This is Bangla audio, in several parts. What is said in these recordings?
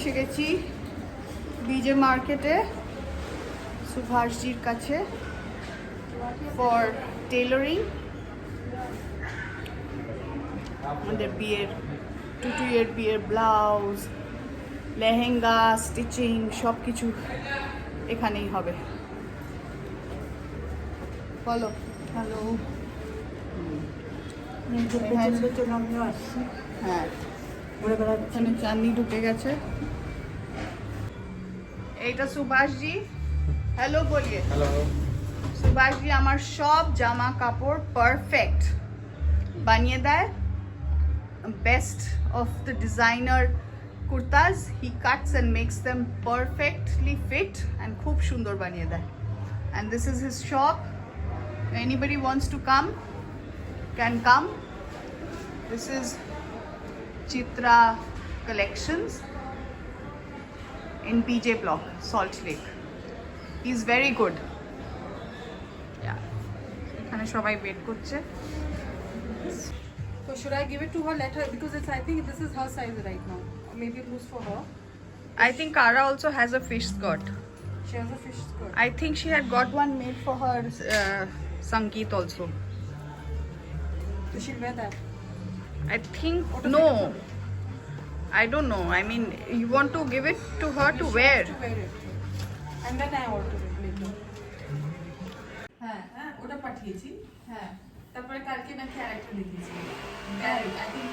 এসে গেছি বিজে মার্কেটে সুভাষজির কাছে ফর টেলারিং। আমাদের বিয়ের টুটুয়ের বিয়ের ব্লাউজ, লেহেঙ্গা, স্টিচিং সব কিছু এখানেই হবে। বলো হ্যালো। হ্যাঁ, ওখানে চাঁদনি ঢুকে গেছে। এইটা সুভাষজি। হ্যালো বলিয়ে। হ্যালো। সুভাষজি আমার সব জামা কাপড় পারফেক্ট বানিয়ে দেয়। Best of the designer kurtas he cuts and makes them perfectly fit and খুব সুন্দর বানিয়ে দেয়। And this is his shop. Anybody wants to come can come. This is Chitra collections in PJ Block, Salt Lake. He's very good. Yeah. এখানে সবাই ওয়েট করছে। So should I give it to her, let her, because it's, I think this is her size right now. Or maybe loose for her. I think Kara also has a fish skirt. She has a fish skirt. I think she had got one made for her Sangeet also. So she'll wear that. I think What is no. it? I don't know. I mean, you want to give it to her to She wear. has to wear it. And then I alter it later. হ্যাঁ হ্যাঁ ওটা পাঠিয়েছি। হ্যাঁ তারপরে কালকে নাকি আরেকটা দেখিয়েছি। আই থিঙ্ক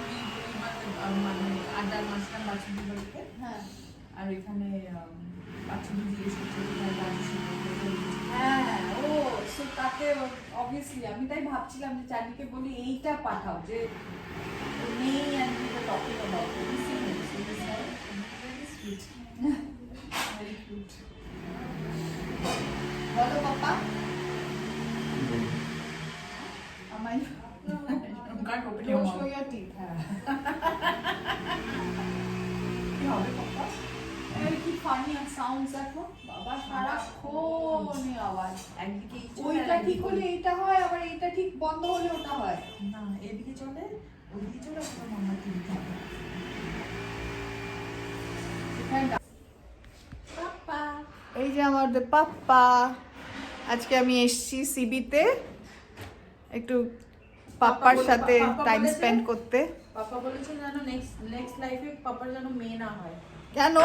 মানে আড্ডার মাঝখান বাচ্চাদের বাড়িতে। হ্যাঁ আর এখানে বাচ্চাদের জিজ্ঞেস করছে হ্যাঁ ও সো তাতে অবভিয়াসলি আমি তাই ভাবছিলাম যে চাঁদিকে বলি এইটা পাঠাও যে নেই and we were talking about very cute. বলো পাপা। আমায় কাট open Don't show your teeth. কি হবে পাপা? এই কি ফানি সাউন্ডস দেখো বাবা, সারাক্ষণ আওয়াজ। একদিকে ওইটা ঠিক হলে এইটা হয়, আবার এইটা ঠিক বন্ধ হলে ওটা হয়। না এদিকে চলে ওইদিকে চলে ওটা মামা টিভি থাকে। পাপা এই যে আমাদের পাপ্পা। আজকে আমি এসেছি সিবিতে একটু পাপ্পার সাথে টাইম স্পেন্ড করতে। পাপা বলেছেন যেন নেক্সট লাইফে পাপার যেন মেয়ে না হয়। কেন?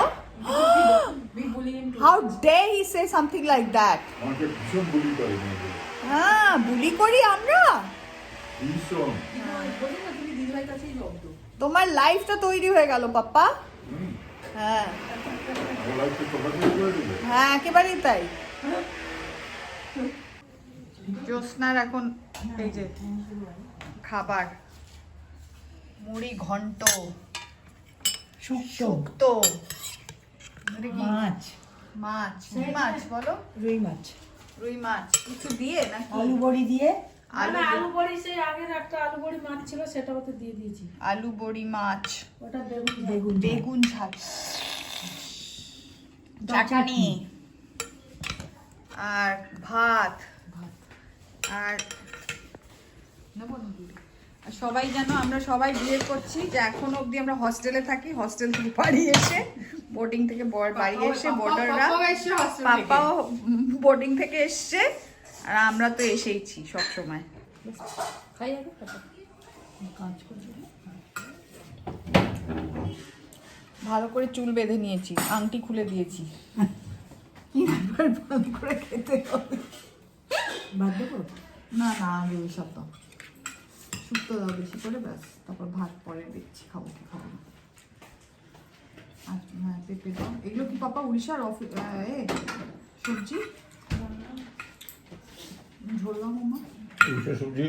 We bully him too How much. dare he say something like that? আমাকে ভীষণ বুলি করে মেয়েদের। হ্যাঁ, বুলি করি আমরা। ভীষণ। বলি না তুমি দিদিভাইয়ের কাছেই জব্দ। তোমার লাইফটা তৈরি হয়ে গেল পাপ্পা। হুম। হ্যাঁ আমার লাইফটা তোমাকে করে দিবে। হ্যাঁ, একেবারেই তাই। জ্যোৎস্নার এখন এই যে খাবার, মুড়ি ঘন্ট, শুক্তো, মাছ, মাছ, কি মাছ বলো? রুই মাছ, রুই মাছ কিছু দিয়ে নাকি? আলু বড়ি দিয়ে। আলু বড়ি সেই আগের একটা আলু বড়ি মাছ ছিল সেটা ওতে দিয়ে দিয়েছি। আলু বড়ি মাছ, ওটা বেগুন বেগুন বেগুন ঝাল, চাটনি আর ভাত। আর আর সবাই জানো আমরা সবাই বিয়ে করছি যে এখনো অবধি আমরা হস্টেলে থাকি। হস্টেল থেকে বাড়ি এসে, বোর্ডিং থেকে বাড়ি এসে, বোর্ডাররা পাপাও বোর্ডিং থেকে এসছে, আর আমরা তো এসেইছি সব সময়। খাই আগে কাজ করছি। ভালো করে চুল বেঁধে নিয়েছি, আংটি খুলে দিয়েছি। কি ব্যাপার, ভালো করে খেতে হবে। বাদ দেবো? না না, আমি ওই সব দাও, শুক্তো দাও বেশি করে, ব্যাস। তারপর ভাত পরে দিচ্ছি, খাবো কি খাবো না। আচ্ছা হ্যাঁ, পেঁপে দাও। এগুলো কি পাপা উড়িষ্যার সবজি? ঝোল দাও মামা। উল্টা সবজি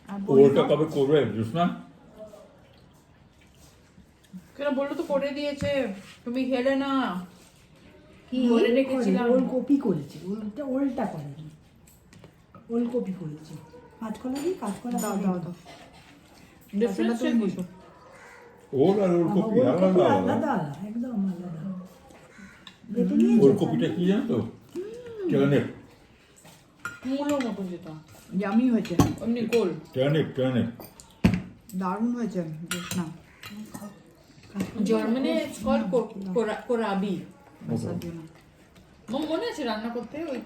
আর বড়ি ওটা দাও। কবে করবে জ্যোৎস্না? কেন বললো তো করে দিয়েছে, তুমি খেলে না। কি বলে রেখেছিলাম। ওলকপি করেছে, ওলটা করেনি, ওলকপি করেছে। কাঁচকলা দিই, কাঁচকলা দাও দাও দাও। ডিফারেন্স তুমি বসো। ওল আর ওলকপি আলাদা আলাদা আলাদা। আলাদা, একদম আলাদা। বেটে নিয়েছো? ওলকপিটা কি জানো তো? টার্নিপ। মূলো মতো যেটা ইয়ামি হয়েছে, এমনি গোল। টার্নিপ। দারুণ হয়েছে জ্যোৎস্না। Germany it's called kohlrabi. Okay. মনে আছে রান্না করতে ওই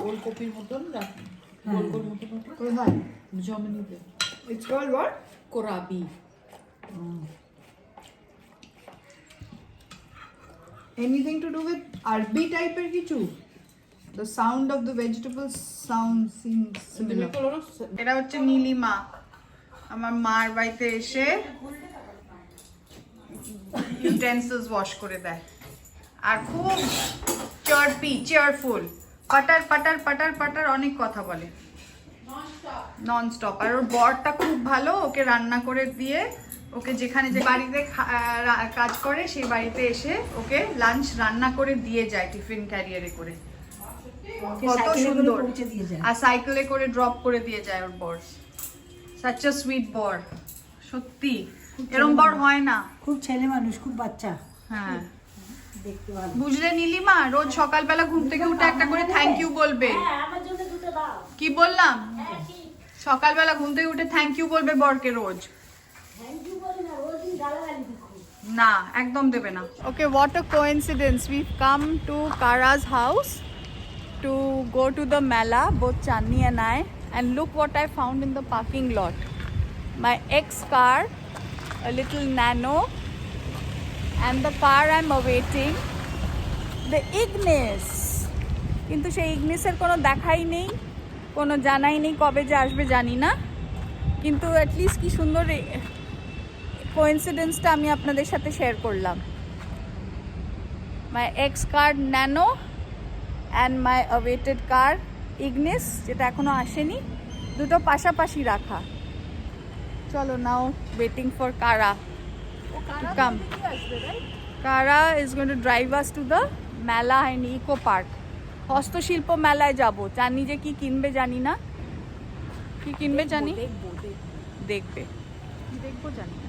ওলকপির মতন গোল গোল মতন কোথায়? জার্মানিতে It's called what? কোরাবি। Anything to do with Arbi type এর কিছু? The sound of the vegetables sound seems similar. এটা হচ্ছে নীলিমা, আমার মার বাড়িতে এসে ইউটেন্সিলস ওয়াশ করে দেয় আর খুব চার্পি চেয়ারফুল, পাটার পাটার পাটার পাটার অনেক কথা বলে নন স্টপ। আর ওর বরটা খুব ভালো, ওকে রান্না করে দিয়ে ওকে যেখানে যে বাড়িতে কাজ করে সেই বাড়িতে এসে ওকে লাঞ্চ রান্না করে দিয়ে যায় টিফিন ক্যারিয়ারে করে। কত সুন্দর, পৌঁছে দিয়ে যায়। আর সাইকেলে করে ড্রপ করে দিয়ে যায় ওর বর। such a sweet বর, সত্যি এরকম বর হয় না। খুব ছেলে মানুষ, খুব বাচ্চা, হ্যাঁ দেখতে ভালো। বুঝলে নীলিমা, রোজ সকালবেলা ঘুম থেকে উঠে একটা করে থ্যাংক ইউ বলবে। কি বললাম? সকালবেলা ঘুম থেকে উঠে থ্যাংক ইউ বলবে বরকে রোজ। না, একদম দেবে না। ওকে, what a coincidence, we've come to Kara's house to go to the Mela, both Chandni and I, and look what I found in the parking lot. My ex car, a little Nano, and the car I'm awaiting, the Ignis. কিন্তু সেই ইগনিসের কোনো দেখাই নেই, কোনো জানাই নেই কবে যে আসবে জানি না, কিন্তু অ্যাটলিস্ট কি সুন্দর কোইন্সিডেন্সটা আমি আপনাদের সাথে শেয়ার করলাম। My ex car Nano and my awaited car Ignis, যেটা এখনো আসেনি, দুটো পাশাপাশি রাখা। চলো, now waiting for car to come. Kara is going to drive us to the Mela and Eco Park. হস্তশিল্প মেলায় যাব, জানি যে কি কিনবে জানি না, কি কিনবে জানি, দেখবে দেখবো জানি না।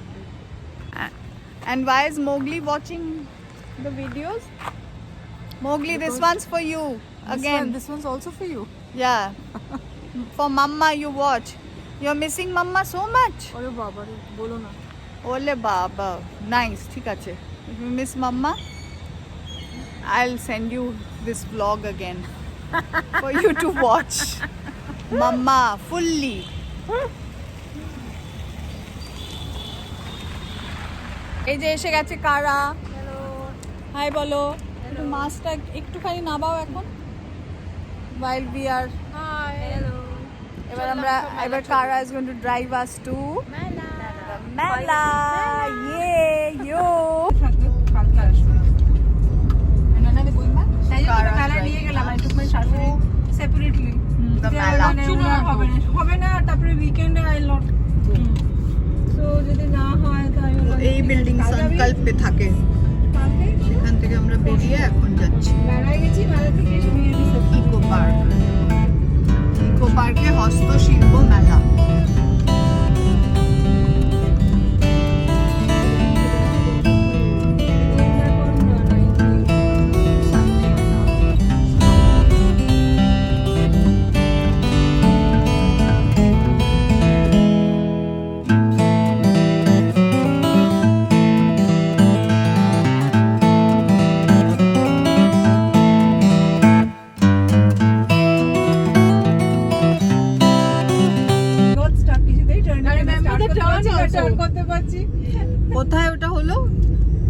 And why is Mowgli watching the videos? Mowgli, this one's for you again. This one's also for you. Yeah. For Mama you watch. You're missing Mama so much. ওরে বাবা রে, বলো না। Ole baba, nice, ঠিক আছে। If you miss Mama, I'll send you this vlog again for you to watch Mama fully. এই যে এসে গেছে কারা। হ্যালো, হাই বলো। একটু মাছটা একটুখানি নামাও এখন, while we are hi, hello. এবার কারা is going to drive us to Mela. Yeah, yo. কালকে আসবে। এনানে বইবা? তাই তো Kara's মেলা নিয়ে driving গেলাম, us একটু করে শাশুড়ি সেপারেটলি। The Mela. হবে না, তারপরে উইকেন্ডে আই লট। সো যদি না হয় তাই এই বিল্ডিং সংকল্পে থাকে, এখান থেকে আমরা বেরিয়ে এখন যাচ্ছি মেলায় গেছি, মেলা থেকে এসে নিয়ে নিছি। Eco park. ইকো পার্কে হস্তশিল্প মেলা। কোথায় ওটা হলো?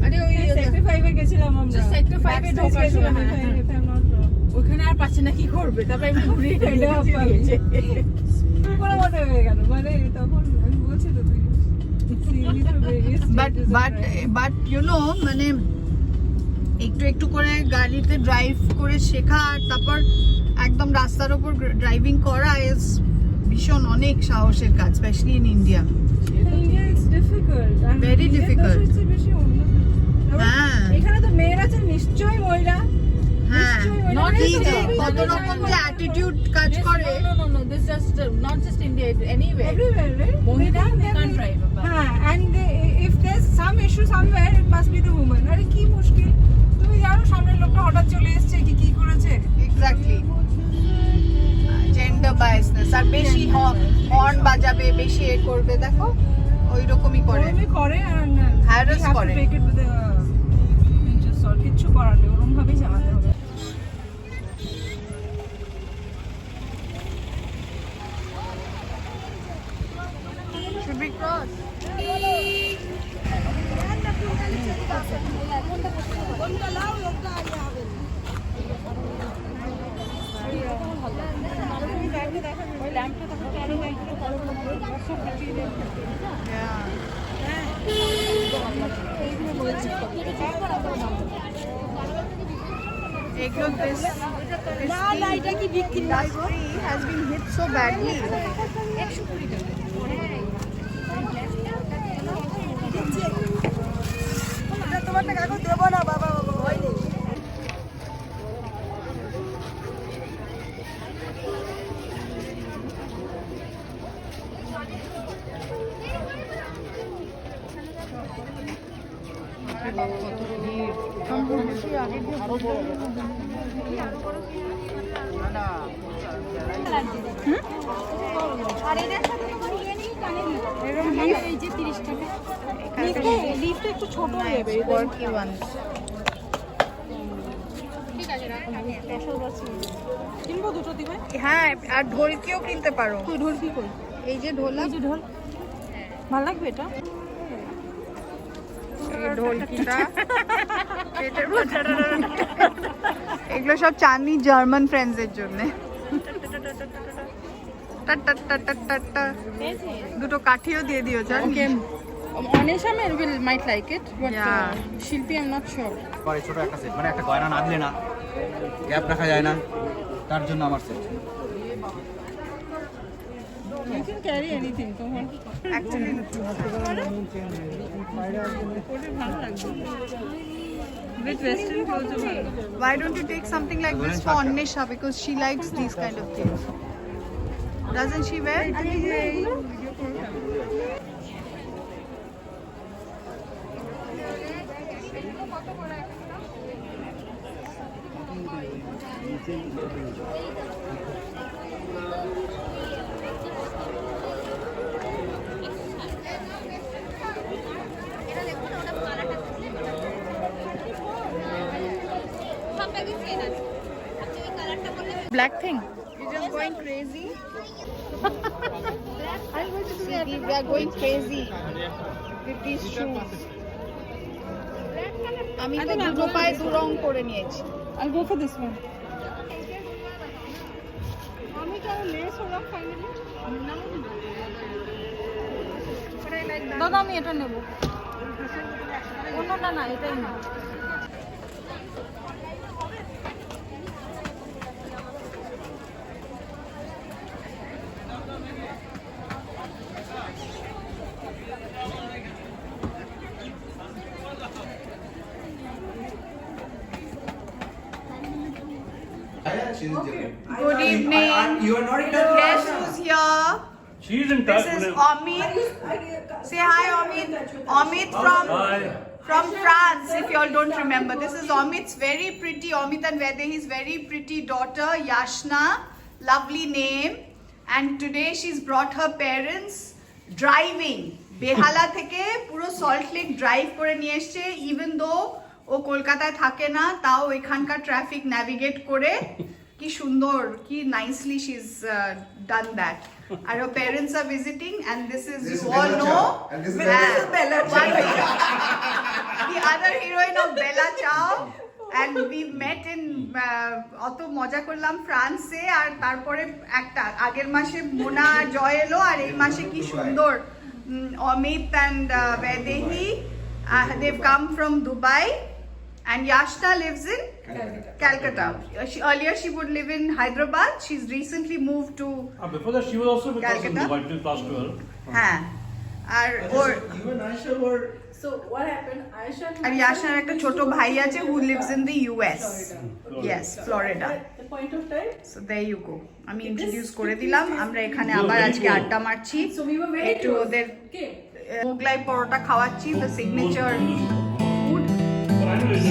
আরে ওই সেক্টর 5 এ গেছিলাম আমরা, সেক্টর 5 এ ঢোকাছিলাম। ওখানে আর পাচ্ছে না, কি করবে, তারপর এমনি ঘুরে হেডে অফ হয়েছে পুরো মতো হয়ে গেল। মানে তখন আমি বলছি তো তুই বাট ইউ নো, মানে একটু একটু করে গাড়িতে ড্রাইভ করে শেখা আর তারপর একদম রাস্তার উপর ড্রাইভিং করা ইজ ভীষণ অনেক সাহসের কাজ, specially in India. India is difficult, Very difficult. হ্যাঁ এখানে তো মেয়েরা আছে নিশ্চয়ই, মহিলা হ্যাঁ, Not কি just যে India, কত রকম যে অ্যাটিটিউড কাজ করে। no, this just not just India, anywhere, right? Mohila, they can't drive a bus. And if there's some issue somewhere, it must be the woman. আরে কি মুশকিল, তুমি জানো সামনের লোকটা হঠাৎ চলে এসেছে, কি করেছে। Exactly, gender biasness. আর বেশি হর্ন বাজাবে, বেশি এ করবে, দেখো ওই রকমই করে ওরমই করে আর High-risk করে। take it with a pinch of salt. কিচ্ছু করার নেই, ওরম ভাবেই চালাতে হবে। Should we cross? Yeah. এগুলো this industry has been hit so badly. লিফটটা একটু ছোট নেবে। Quirky ones. কিনবো দুটো দিবে? হ্যাঁ, আর ঢোলকিও কিনতে পারো। তুই ঢোল কি কই? এই যে ঢোলক, এই যে ঢোল, ভালো লাগবে এটা? এই ঢোলকিটা পেটের মধ্যে এগুলো সব চাঁদনি জার্মান ফ্রেন্ডসের জন্য। দুটো কাঠিও দিয়ে দিও চান। Anisha might like it, but Yeah. শিল্পী I'm not sure. পরে ছোট একটা সেট, মানে একটা গয়না না দিলে না, গ্যাপ রাখা যায় না, তার জন্য আমার set. You can carry anything, তোমার Actually, ভালো লাগবে। With western clothes ভালো। why don't you take something like this for Anisha, because she likes these kind of things. Doesn't she wear? Black thing. You're just going crazy. Sweetie, we are going crazy with these shoes. আমি তো দুটো পায়ে দু রং করে নিয়েছি। I'll go for this one. আমি কেন লেস ওরা ফাইনালি দাদা আমি এটা নেব। অন্যটা না, এটাই না। Good evening. You are not in touch. Guess who's here? She's in touch This is with Amit. Say hi, Amit. Amit from France, if you all don't remember. This is Amit's very pretty, Amit and Vaidehi's very pretty daughter, Yashna. Lovely name. And today she's brought her parents driving. Behala থেকে পুরো সল্ট লেক ড্রাইভ করে নিয়ে এসছে, even though ও কলকাতায় থাকে না, তাও এখানকার ট্রাফিক ন্যাভিগেট করে কি সুন্দর, কি nicely she's done that. And her parents are visiting, and this is, This you is all Bella know, Ciao. And this is Bella the other heroine of Bella Ciao. And we met in অত মজা করলাম ফ্রান্সে, আর তারপরে একটা আগের মাসে মোনা জয় এলো, আর এই মাসে কি সুন্দর Amit and Vaidehi, they've come from Dubai, and Yashna lives in Calcutta. Earlier she would live in Hyderabad. She's recently moved to before that, she was also with us in Calcutta? Dubai till class 12. হ্যাঁ, আর ওর You and Aisha were. So what happened? Aisha and আর ইয়াশনার একটা ছোট ভাই আছে who lives in the US. Yes, Florida. the point of time. So there you go. আমি ইন্ট্রোডিউস করে দিলাম। আমরা এখানে আবার আজকে আড্ডা মারছি, So we were very একটু close. ওদের Okay. মোগলাই পরোটা খাওয়াচ্ছি, the signature food. But I know it's